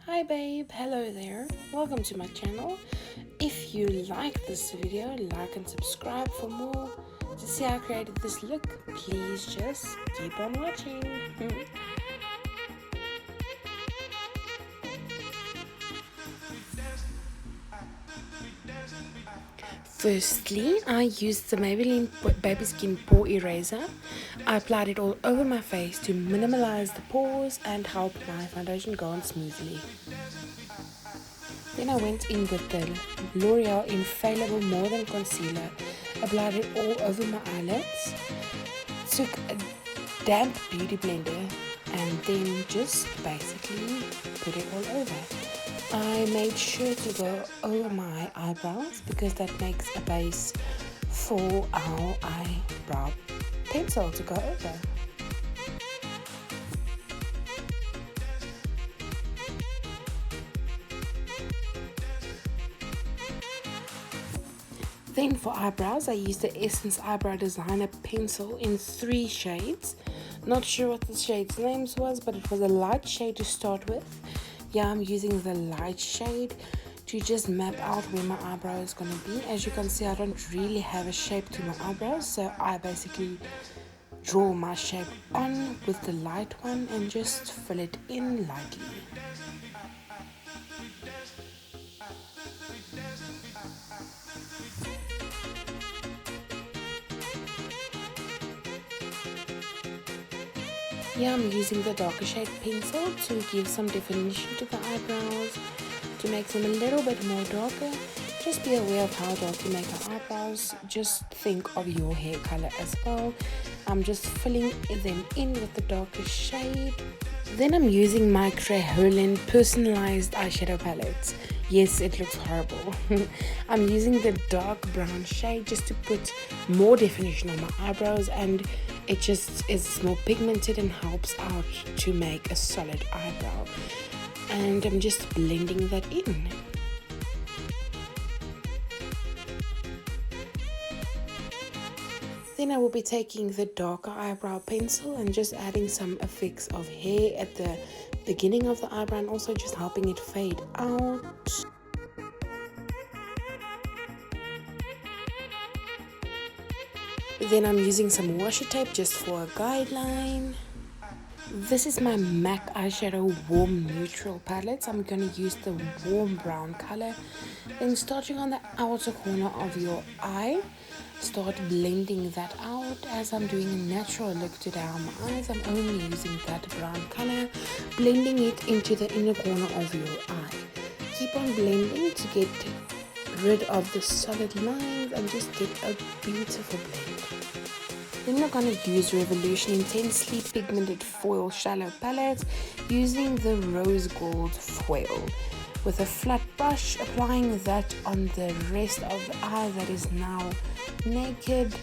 Hi babe, hello there. Welcome to my channel. If you like this video, like and subscribe for more. To see how I created this look, please just keep on watching. Firstly, I used the Maybelline Baby Skin Pore Eraser. I applied it all over my face to minimize the pores and help my foundation go on smoothly. Then I went in with the L'Oreal Infallible More Than Concealer, applied it all over my eyelids, took a damp beauty blender and then just basically put it all over. I made sure to go over my eyebrows because that makes a base for our eyebrow pencil to go over. Then for eyebrows, I used the Essence Eyebrow Designer Pencil in 3 shades. Not sure what the shade's names was, but it was a light shade to start with. Yeah, I'm using the light shade to just map out where my eyebrow is going to be. As you can see, I don't really have a shape to my eyebrows, so I basically draw my shape on with the light one and just fill it in lightly. Here I'm using the darker shade pencil to give some definition to the eyebrows, to make them a little bit more darker. Just be aware of how dark you make your eyebrows. Just think of your hair color as well. I'm just filling them in with the darker shade. Then I'm using my Crayolan personalized eyeshadow palette. Yes, it looks horrible. I'm using the dark brown shade just to put more definition on my eyebrows, and it just is more pigmented and helps out to make a solid eyebrow. And I'm just blending that in. Then I will be taking the darker eyebrow pencil and just adding some effects of hair at the beginning of the eyebrow and also just helping it fade out. Then I'm using some washi tape just for a guideline. This is my MAC eyeshadow warm neutral palette. I'm going to use the warm brown color. Then starting on the outer corner of your eye, start blending that out. As I'm doing a natural look to down my eyes, I'm only using that brown color, blending it into the inner corner of your eye. Keep on blending to get rid of the solid lines and just get a beautiful blend. Then we're going to use Revolution Intensely Pigmented Foil Shallow Palette using the Rose Gold Foil. With a flat brush, applying that on the rest of the eye that is now naked,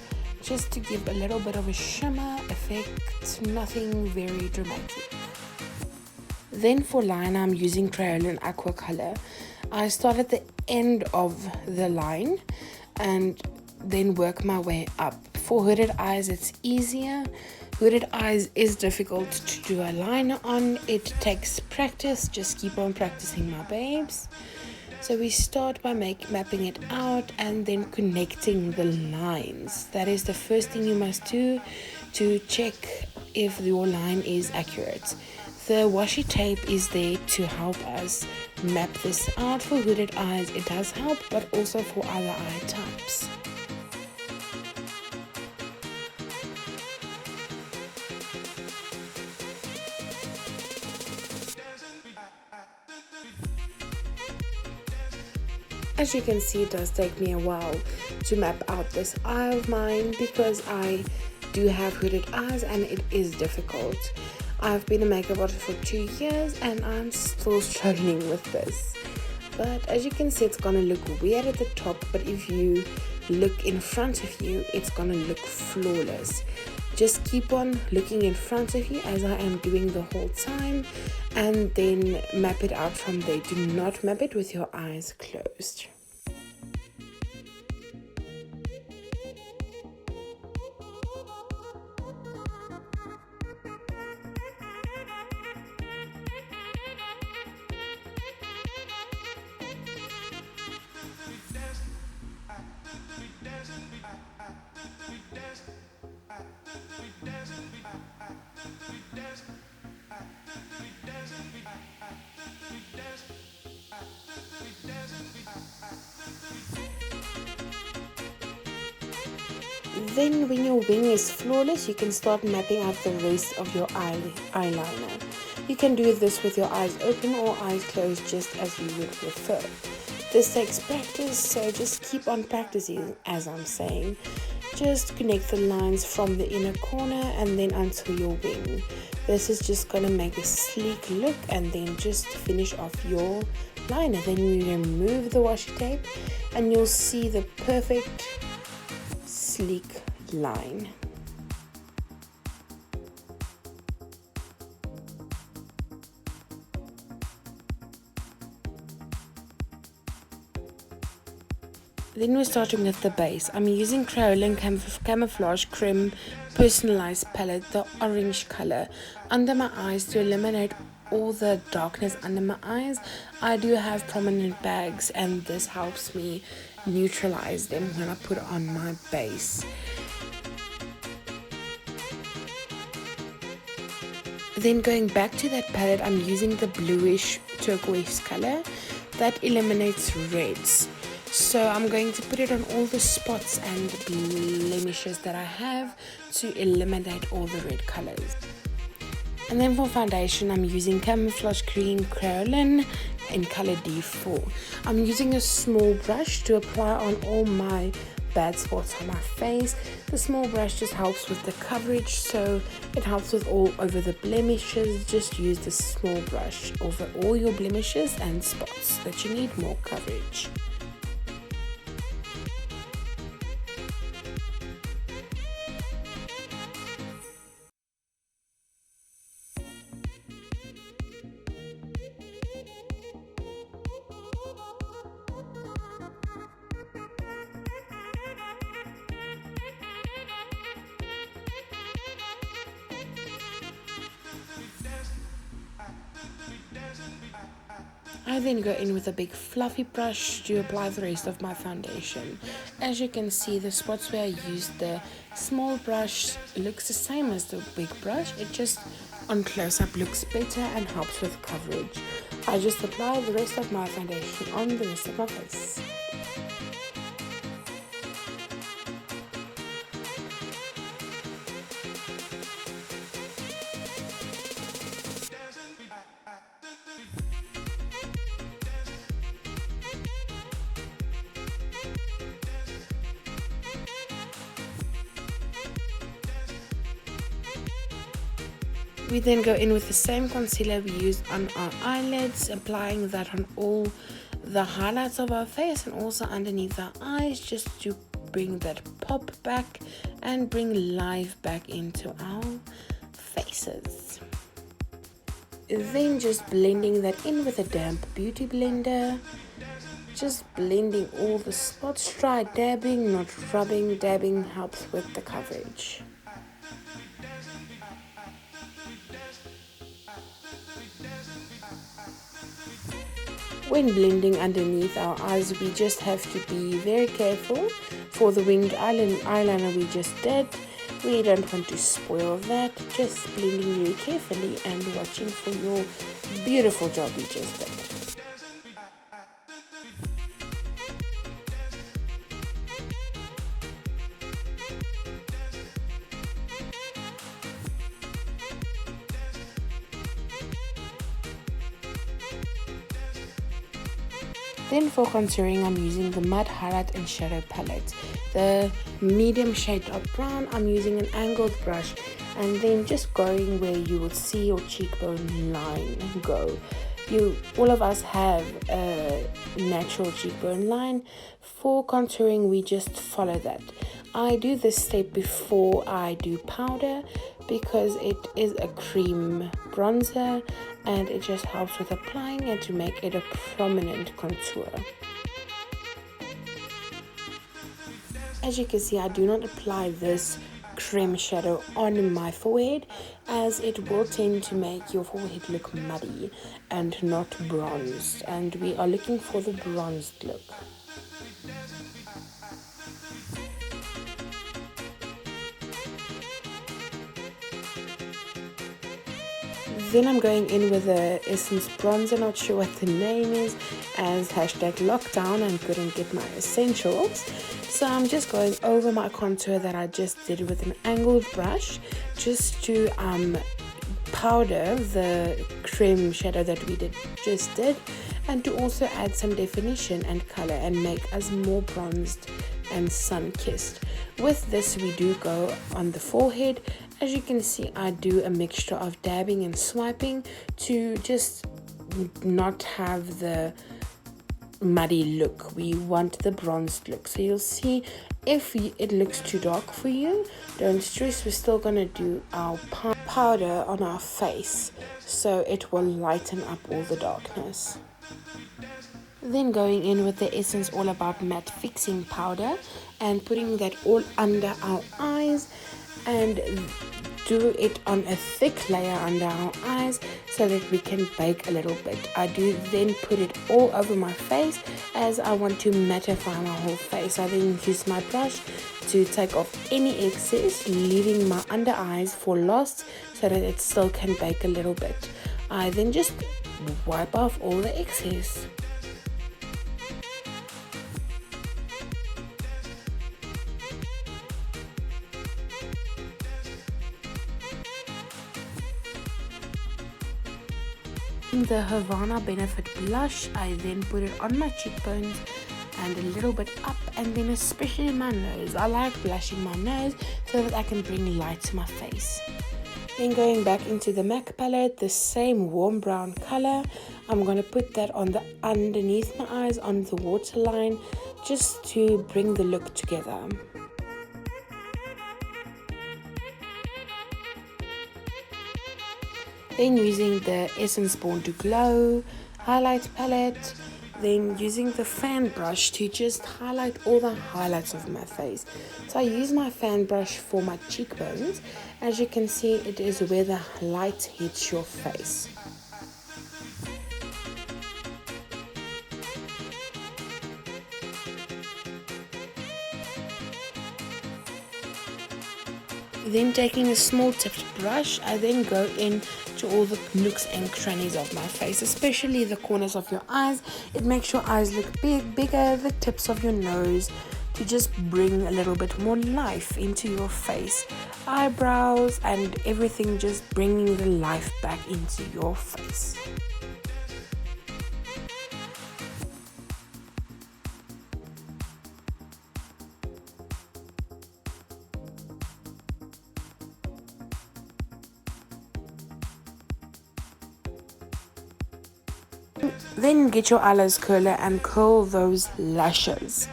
just to give a little bit of a shimmer effect, nothing very dramatic. Then for liner, I'm using Crayolan Aqua Color. I start at the end of the line and then work my way up. For hooded eyes, it's easier. Hooded eyes is difficult to do a liner on. It takes practice. Just keep on practicing, my babes. So we start by mapping it out and then connecting the lines. That is the first thing you must do to check if your line is accurate. The washi tape is there to help us map this out. For hooded eyes, it does help, but also for other eye types. As you can see, it does take me a while to map out this eye of mine because I do have hooded eyes and it is difficult. I've been a makeup artist for 2 years and I'm still struggling with this. But as you can see, it's gonna look weird at the top, but if you look in front of you, it's gonna look flawless. Just keep on looking in front of you as I am doing the whole time, and then map it out from there. Do not map it with your eyes closed. Then when your wing is flawless, you can start mapping out the rest of your eyeliner. You can do this with your eyes open or eyes closed, just as you would prefer. This takes practice, so just keep on practicing, as I'm saying. Just connect the lines from the inner corner and then onto your wing. This is just going to make a sleek look, and then just finish off your liner. Then you remove the washi tape and you'll see the perfect sleek line. Then we're starting with the base. I'm using Kryolan Camouflage Creme Personalized Palette, the orange color, under my eyes to eliminate all the darkness under my eyes. I do have prominent bags, and this helps me neutralize them when I put on my base. Then going back to that palette, I'm using the bluish turquoise color that eliminates reds. So I'm going to put it on all the spots and blemishes that I have to eliminate all the red colors. And then for foundation, I'm using Camouflage Cream Kryolan in color D4. I'm using a small brush to apply on all my bad spots on my face. The small brush just helps with the coverage, so it helps with all over the blemishes. Just use the small brush over all your blemishes and spots that you need more coverage. I then go in with a big fluffy brush to apply the rest of my foundation. As you can see, the spots where I used the small brush looks the same as the big brush. It just on close-up looks better and helps with coverage. I just apply the rest of my foundation on the rest of my face. We then go in with the same concealer we used on our eyelids, applying that on all the highlights of our face and also underneath our eyes, just to bring that pop back and bring life back into our faces. Then just blending that in with a damp beauty blender. Just blending all the spots. Try dabbing, not rubbing. Dabbing helps with the coverage. When blending underneath our eyes, we just have to be very careful. For the winged eyeliner we just did, we don't want to spoil that. Just blending very carefully and watching for your beautiful job you just did. Then for contouring, I'm using the Mud Highlight and Shadow Palette. The medium shade of brown, I'm using an angled brush and then just going where you will see your cheekbone line go. All of us have a natural cheekbone line. For contouring, we just follow that. I do this step before I do powder because it is a cream bronzer and it just helps with applying it to make it a prominent contour. As you can see, I do not apply this cream shadow on my forehead as it will tend to make your forehead look muddy and not bronzed, and we are looking for the bronzed look. Then I'm going in with the Essence bronzer, not sure what the name is, as hashtag lockdown and couldn't get my essentials. So I'm just going over my contour that I just did with an angled brush, just to powder the cream shadow that we just did, and to also add some definition and color and make us more bronzed and sun-kissed. With this, we do go on the forehead. As you can see, I do a mixture of dabbing and swiping to just not have the muddy look. We want the bronzed look. So you'll see if it looks too dark for you, don't stress. We're still gonna do our powder on our face, so it will lighten up all the darkness. Then going in with the Essence All About Matte Fixing Powder and putting that all under our eyes, and do it on a thick layer under our eyes so that we can bake a little bit. I do then put it all over my face as I want to mattify my whole face. I then use my brush to take off any excess, leaving my under eyes for last so that it still can bake a little bit. I then just wipe off all the excess. The Havana Benefit blush, I then put it on my cheekbones and a little bit up, and then especially my nose. I like blushing my nose so that I can bring light to my face. Then going back into the MAC palette, the same warm brown color, I'm going to put that on the underneath my eyes on the waterline, just to bring the look together. Then using the Essence Born to Glow highlight palette, then using the fan brush to just highlight all the highlights of my face. So I use my fan brush for my cheekbones. As you can see, it is where the light hits your face. Then taking a small tipped brush, I then go in to all the nooks and crannies of my face, especially the corners of your eyes. It makes your eyes look bigger, the tips of your nose, to just bring a little bit more life into your face. Eyebrows and everything, just bringing the life back into your face. Then get your eyelash curler and curl those lashes.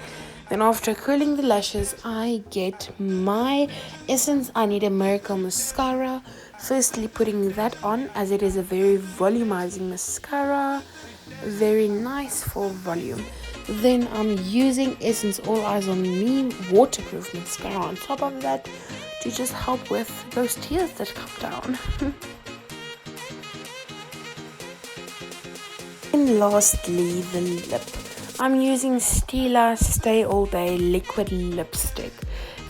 Then after curling the lashes, I get my Essence I Need a Miracle mascara. Firstly, putting that on, as it is a very volumizing mascara, very nice for volume. Then I'm using Essence All Eyes on Me waterproof mascara on top of that to just help with those tears that come down. And lastly, the lip. I'm using Stila Stay All Day liquid lipstick.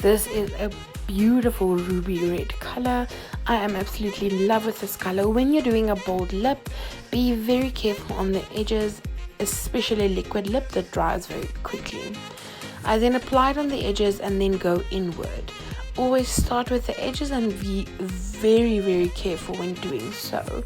This is a beautiful ruby red color. I am absolutely in love with this color. When you're doing a bold lip, be very careful on the edges, especially liquid lip that dries very quickly. I then apply it on the edges and then go inward. Always start with the edges and be very, very careful when doing so.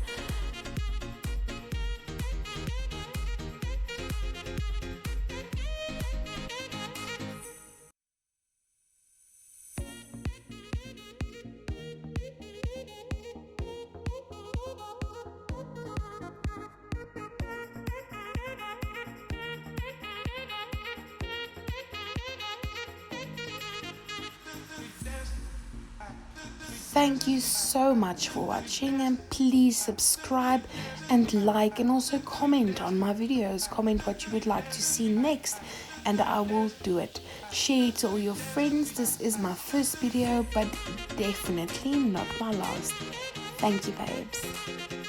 Thank you so much for watching, and please subscribe and like, and also comment on my videos. Comment what you would like to see next and I will do it. Share it to all your friends. This is my first video, but definitely not my last. Thank you, babes.